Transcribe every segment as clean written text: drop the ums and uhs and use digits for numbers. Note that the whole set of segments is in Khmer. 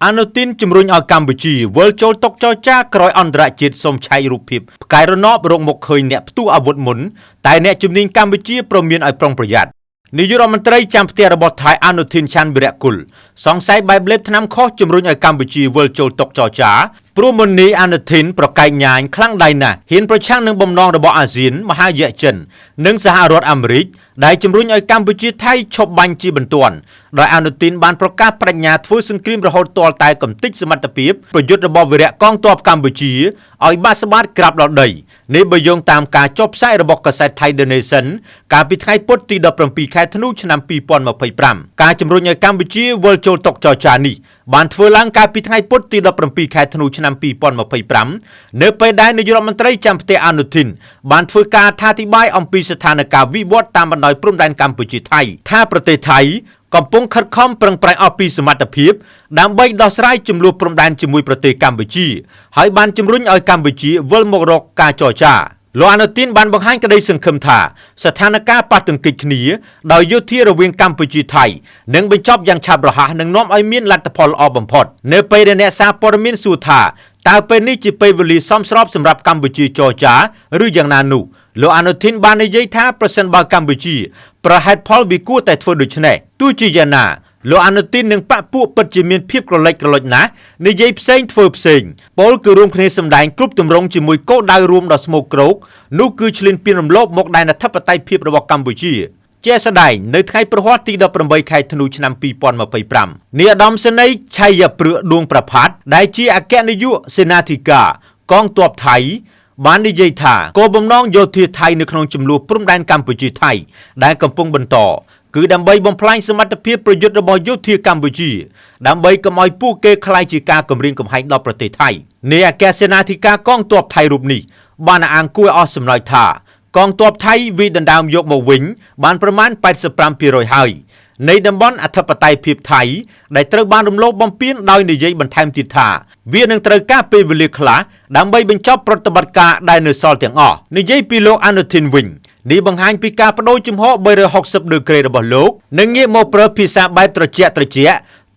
អនុទានជំរុញឲ្យកម្ពុជាវិលចូលតុចរចាក្រោយអន្តរជាតិសូមឆែករូបភាពផ្កាយរណបរងមុខឃើញអ្នកផ្ទុះអាវុធមុនតែអ្នកជំនាញកម្ពុជាព្រមមានឲ្យប្រុងប្រយ័ត្ននាយករដ្ឋមន្ត្រីចាំផ្ទះរបស់ថៃអនុទានឆាន់វីរៈគុលសង្ស័យបែបលេបថ្នាំខុសជំរុញឲ្យកម្ពុជាវិលចូលតុចរចាព្រោះមុននេះអនុទានប្រកែកញ៉ាញខ្លាំងដៃណាស់ហ៊ានប្រឆាំងនឹងបំណងរបស់អាស៊ានមហាយៈចិននិងសហរដ្ឋអាមេរិកដែលជំរុញឲ្យកម្ពុជាថៃឈប់បាញ់ជាបន្ទាន់ដោយអនុទានបានប្រកាសបដិញ្ញាធ្វើសង្គ្រាមរហូតទាល់តែកំទេចសមត្ថភាពប្រយុទ្ធរបស់វីរៈកងទ័ពកម្ពុជាឲ្យបាក់ស្បាតក្រាបដល់ដីនេះបើយោងតាមការចុះផ្សាយរបស់កាសែត Thai The Nation កាលពីថ្ងៃពុធទី17ខែធ្នូឆ្នាំ2025ការជំរុញឲ្យកម្ពុជាវិលចូលតុចរចានេះបានធ្វើឡើងកាលពីថ្ងៃពុធទី17ខែធ្នូឆ្នាំ2025នៅពេលដែលនាយករដ្ឋមន្ត្រីចាំផ្ទះអនុទានបានធ្វើការអធិប្បាយអំពីស្ថានភាពវិវត្តតាមបណ្ដោយព្រំដែនកម្ពុជាថៃថាប្រទេសថៃកំពុងខិតខំប្រឹងប្រែងអស់ពីសមត្ថភាពដើម្បីដោះស្រាយជម្លោះព្រំដែនជាមួយប្រទេសកម្ពុជាហើយបានជំរុញឲ្យកម្ពុជាវិលមករកការចរចាលោកអនុទានបានបង្ហាញក្តីសង្ឃឹមថាស្ថានភាពប៉ះទង្គិចគ្នាដោយយោធារវាងកម្ពុជាថៃនឹងបញ្ចប់យ៉ាងឆាប់រហ័សនិងនាំឲ្យមានលទ្ធផលល្អបំផុតនៅពេលដែលអ្នកសារព័ត៌មានសួរថាតើពេលនេះជាពេលវេលាសមស្របសម្រាប់កម្ពុជាចរចាឬយ៉ាងណានោះលោកអនុទានបាននិយាយថាប្រសិនបើកម្ពុជាប្រហែលផលវាគួរតែធ្វើដូច្នេះទោះជាយ៉ាងណាលោកអនុទាននិងបកពួកពិតជាមានភាពក្រឡេកក្រឡុចណាស់និយាយផ្សេងធ្វើផ្សេងពលគឺរួមគ្នាសម្ដែងគ្រប់ទម្រង់ជាមួយគោលដៅរួមដ៏ស្មោកគ្រោកនោះគឺឈ្លានពានរំលោភមកដែនអធិបតេយ្យភាពរបស់កម្ពុជាជាស្ដែងនៅថ្ងៃប្រហ័សទី18ខែធ្នូឆ្នាំ2025នាយឧត្តមសេនីយ៍ឆៃយព្រឺដួងប្រផាត់ដែលជាអគ្គនាយកសេនាធិការកងទ័ពថៃបាននិយាយថាគោលបំណងយោធាថៃនៅក្នុងចំនួនព្រំដែនកម្ពុជាថៃដែលកំពុងបន្តគឺដើម្បីបំផ្លាញសមត្ថភាពប្រយុទ្ធរបស់យោធាកម្ពុជាដើម្បីកុំឲ្យពួកគេក្លាយជាការគំរាមកំហែងដល់ប្រទេសថៃនាយអគ្គសេនាធិការកងទ័ពថៃរូបនេះបានអះអាងគួរឲ្យសំណើចថាកងទ័ពថៃវិដណ្ដើមយកមកវិញបានប្រមាណ 85% ហើយនៃតំបន់អធិបតេយ្យភាពថៃដែលត្រូវបានរំលោភបំពានដោយនិយាយបន្ថែមទៀតថាវានឹងត្រូវការពេលវេលាខ្លះដើម្បីបញ្ចប់ប្រតិបត្តិការដែលនៅសល់ទាំងអស់និយាយពីលោកអនុទានវិញនេះបង្ហាញពីការបដូរជំហរ360ដឺក្រេរបស់លោកនិងងាកមកប្រើភាសាបែបត្រជាក់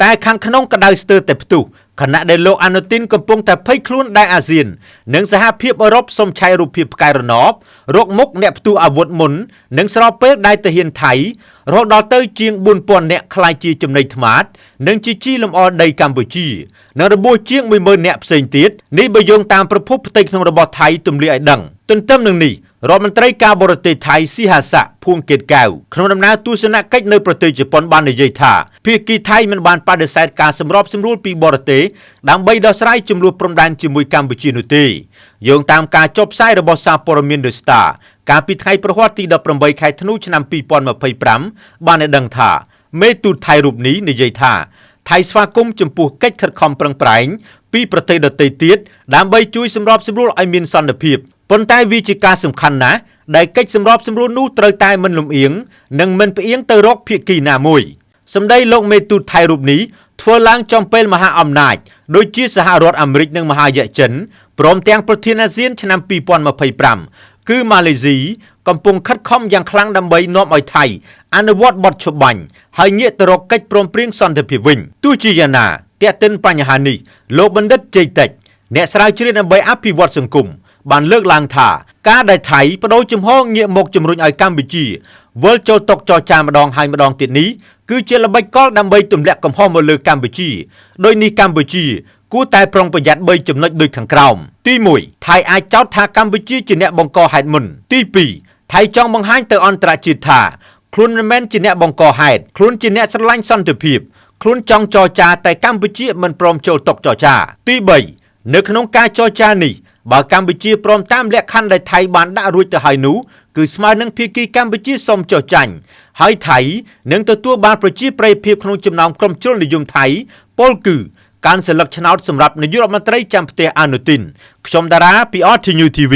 តែខាងក្នុងក្តៅស្ទើរតែផ្ទុះខណៈដែលលោកអនុទានកំពុងតែភ័យខ្លួនដែលអាស៊ាននិងសហភាពអឺរ៉ុបសុំឆែករូបភាពផ្កាយរណបរកមុខអ្នកផ្ទុះអាវុធមុននិងស្របពេលដែលទាហានថៃរហូតដល់ទៅជាង 4000 នាក់ក្លាយជាចំណីថ្មាតនិងជាជីលំអដីកម្ពុជានិងរបួសជាង 10000 នាក់ផ្សេងទៀតនេះបើយោងតាមប្រភពផ្ទៃក្នុងរបស់ថៃទម្លាយឲ្យដឹងទន្ទឹមនឹងនេះរដ្ឋមន្ត្រីការបរទេសថៃស៊ីហាសាភួងកេតកៅក្នុងដំណើរទស្សនកិច្ចនៅប្រទេសជប៉ុនបាននិយាយថាភាគីថៃមិនបានបដិសេធការសម្របសម្រួលពីបរទេសដើម្បីដោះស្រាយជម្លោះព្រំដែនជាមួយកម្ពុជានោះទេយោងតាមការចុះផ្សាយរបស់សារព័ត៌មាន The Star កាលពីថ្ងៃប្រហ័សទី18ខែធ្នូឆ្នាំ2025បានឲ្យដឹងថាមេទូតថៃរូបនេះនិយាយថាថៃស្វាគមន៍ចំពោះកិច្ចខិតខំប្រឹងប្រែងពីប្រទេសដទៃទៀតដើម្បីជួយសម្របសម្រួលឲ្យមានសន្តិភាពប៉ុន្តែវាជាការសំខាន់ណាស់ដែលកិច្ចសម្របសម្រួលនោះត្រូវតែមិនលំអៀងនិងមិនផ្អៀងទៅរកភាគីណាមួយសម្ដីលោកមេទូតថៃរូបនេះធ្វើឡើងចំពេលមហាអំណាចដូចជាសហរដ្ឋអាមេរិកនិងមហាយៈចិនព្រមទាំងប្រធានអាស៊ានឆ្នាំ2025គឺម៉ាឡេស៊ីកំពុងខិតខំយ៉ាងខ្លាំងដើម្បីនាំឲ្យថៃអនុវត្តបទច្បាប់ហើយងាកទៅរកកិច្ចព្រមព្រៀងសន្តិភាពវិញទោះជាយ៉ាងណាទាក់ទិនបញ្ហានេះលោកបណ្ឌិតជ័យតិចអ្នកស្រាវជ្រាវដើម្បីអភិវឌ្ឍសង្គមបានលើកឡើងថាការដែលថៃបដូរជំហរងាកមកជំរុញឲ្យកម្ពុជាវិលចូលតុចរចាម្ដងហើយម្ដងទៀតនេះគឺជាល្បិចកលដើម្បីទម្លាក់កំហុសមកលើកម្ពុជាដោយនេះកម្ពុជាគួរតែប្រុងប្រយ័ត្ន3ចំណុចដូចខាងក្រោមទី1ថៃអាចចោទថាកម្ពុជាជាអ្នកបង្កហេតុមុនទី2ថៃចង់បង្ហាញទៅអន្តរជាតិថាខ្លួនមិនមែនជាអ្នកបង្កហេតុខ្លួនជាអ្នកស្រឡាញ់សន្តិភាពខ្លួនចង់ចរចាតែកម្ពុជាមិនព្រមចូលតុចរចាទី3នៅក្នុងការចរចានេះបើកម្ពុជាព្រមតាមលក្ខខណ្ឌដែលថៃបានដាក់រួចទៅហើយនោះគឺស្មើនឹងភាគីកម្ពុជាសូមចុះចាញ់ហើយថៃនឹងទទួលបានប្រជាប្រិយភាពក្នុងចំណោមក្រុមជ្រុលនិយមថៃពលគឺការសិលឹកឆ្នោតសម្រាប់នាយករដ្ឋមន្ត្រីចាំផ្ទះអនុទានខ្ញុំតារាពី RTNews TV